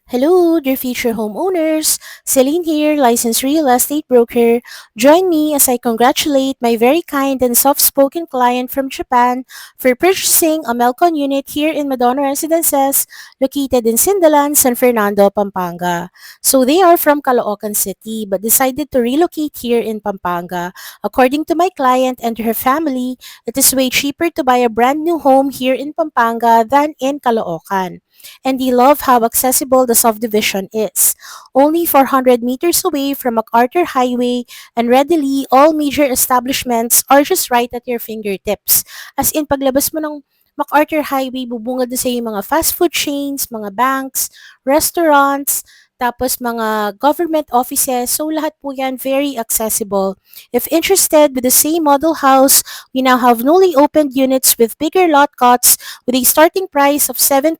Hello, dear future homeowners. Celine here, licensed real estate broker. Join me as I congratulate my very kind and soft-spoken client from Japan for purchasing a Melcon unit here in Madonna Residences, located in Sindalan, San Fernando, Pampanga. So they are from Caloocan City but decided to relocate here in Pampanga. According to my client and her family, it is way cheaper to buy a brand new home here in Pampanga than in Caloocan, and they love how accessible the subdivision is. Only 400 meters away from MacArthur Highway, and readily all major establishments are just right at your fingertips. As in, paglabas mo ng MacArthur Highway, bubungad na sa yung mga fast food chains, mga banks, restaurants, tapos mga government offices. So lahat po yan very accessible. If interested with the same model house, we now have newly opened units with bigger lot cuts with a starting price of 7.3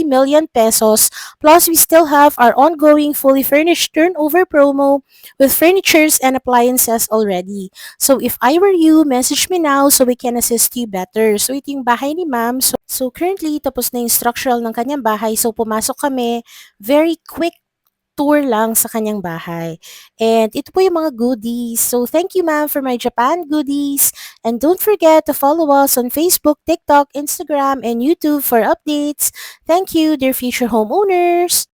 million pesos. Plus, we still have our ongoing fully furnished turnover promo with furnitures and appliances already. So if I were you, message me now so we can assist you better. So ito yung bahay ni ma'am. So currently, tapos na yung structural ng kanyang bahay. So pumasok kami. Very quick tour lang sa kanyang bahay. And ito po yung mga goodies. So thank you ma'am for my Japan goodies. And don't forget to follow us on Facebook, TikTok, Instagram, and YouTube for updates. Thank you, dear future homeowners.